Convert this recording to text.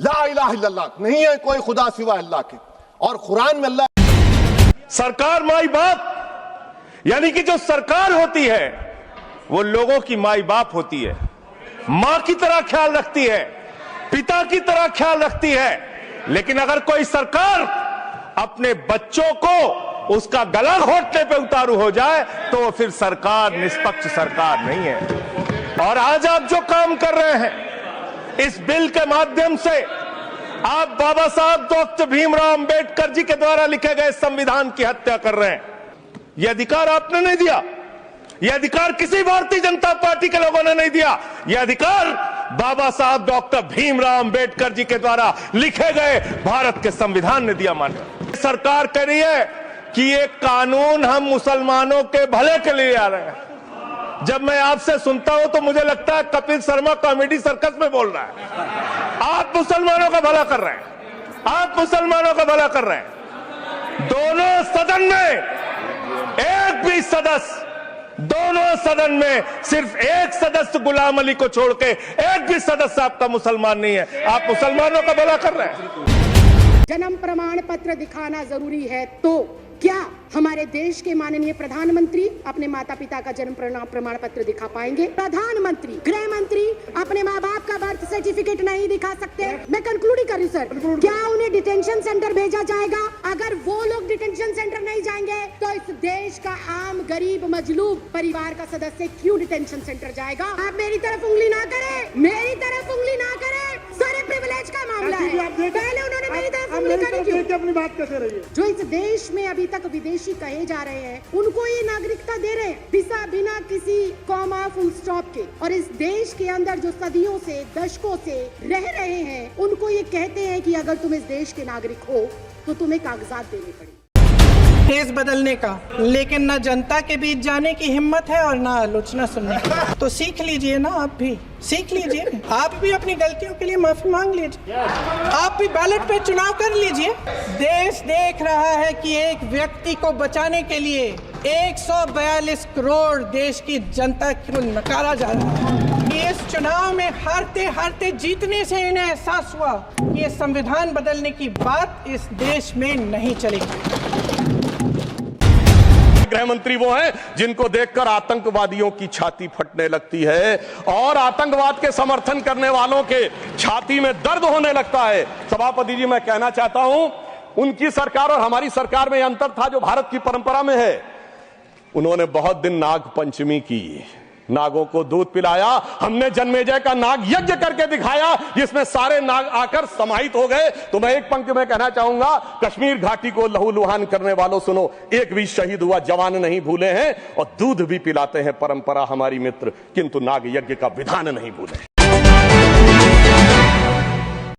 ला इलाहा इल्लल्लाह, नहीं है कोई खुदा सिवा अल्लाह के। और कुरान में अल्लाह सरकार माई बाप, यानी कि जो सरकार होती है वो लोगों की माई बाप होती है, मां की तरह ख्याल रखती है, पिता की तरह ख्याल रखती है। लेकिन अगर कोई सरकार अपने बच्चों को उसका गला घोटने पे उतारू हो जाए तो वो फिर सरकार निष्पक्ष सरकार नहीं है। और आज आप जो काम कर रहे हैं इस बिल के माध्यम से, आप बाबा साहब डॉक्टर भीमराव अंबेडकर जी के द्वारा लिखे गए संविधान की हत्या कर रहे हैं। यह अधिकार आपने नहीं दिया, यह अधिकार किसी भारतीय जनता पार्टी के लोगों ने नहीं दिया, यह अधिकार बाबा साहब डॉक्टर भीमराव अंबेडकर जी के द्वारा लिखे गए भारत के संविधान ने दिया। मान्य सरकार कह रही है कि ये कानून हम मुसलमानों के भले के लिए आ रहे हैं। जब मैं आपसे सुनता हूं तो मुझे लगता है कपिल शर्मा कॉमेडी सर्कस में बोल रहा है। आप मुसलमानों का भला कर रहे हैं, आप मुसलमानों का भला कर रहे हैं। दोनों सदन में एक भी सदस्य, दोनों सदन में सिर्फ एक सदस्य गुलाम अली को छोड़ के एक भी सदस्य आपका मुसलमान नहीं है। आप मुसलमानों का भला कर रहे हैं। जन्म प्रमाण पत्र दिखाना जरूरी है तो क्या हमारे देश के माननीय प्रधानमंत्री अपने माता पिता का जन्म प्रमाण पत्र दिखा पाएंगे? प्रधानमंत्री, गृह मंत्री अपने माँ बाप का बर्थ सर्टिफिकेट नहीं दिखा सकते? मैं कंक्लूड कर रही सर, क्या उन्हें डिटेंशन सेंटर भेजा जाएगा? अगर वो लोग डिटेंशन सेंटर नहीं जाएंगे तो इस देश का आम गरीब मजलूब परिवार का सदस्य क्यों डिटेंशन सेंटर जाएगा? आप मेरी तरफ उंगली ना करें, मेरी तरफ उंगली ना करें, सारे प्रिविलेज का मामला है। पहले उन्होंने मेरी तरफ उंगली करी क्यों? अपनी बात कैसे रही है? जो इस देश में अभी तक विदेशी कहे जा रहे हैं उनको ये नागरिकता दे रहे हैं बिना किसी कॉमा फुल स्टॉप के। और इस देश के अंदर जो सदियों से दशकों से रह रहे हैं उनको ये कहते हैं कि अगर तुम इस देश के नागरिक हो तो तुम्हें कागजात देने पड़ेंगे। देश बदलने का, लेकिन ना जनता के बीच जाने की हिम्मत है और ना आलोचना सुनने की। तो सीख लीजिए ना, आप भी सीख लीजिए, आप भी अपनी गलतियों के लिए माफी मांग लीजिए, आप भी बैलेट पे चुनाव कर लीजिए। देश देख रहा है कि एक व्यक्ति को बचाने के लिए 142 करोड़ देश की जनता को नकारा जा रहा है। इस चुनाव में हारते हारते जीतने से इन्हें एहसास हुआ कि ये संविधान बदलने की बात इस देश में नहीं चलेगी। गृह मंत्री वो हैं जिनको देखकर आतंकवादियों की छाती फटने लगती है और आतंकवाद के समर्थन करने वालों के छाती में दर्द होने लगता है। सभापति जी, मैं कहना चाहता हूं, उनकी सरकार और हमारी सरकार में अंतर था जो भारत की परंपरा में है। उन्होंने बहुत दिन नाग पंचमी की, नागों को दूध पिलाया। हमने जन्मेजय का नाग यज्ञ करके दिखाया जिसमें सारे नाग आकर समाहित हो गए। तो मैं एक पंक्ति में कहना चाहूंगा, कश्मीर घाटी को लहूलुहान करने वालों सुनो, एक भी शहीद हुआ जवान नहीं भूले हैं और दूध भी पिलाते हैं परंपरा हमारी मित्र, किंतु नाग यज्ञ का विधान नहीं भूले।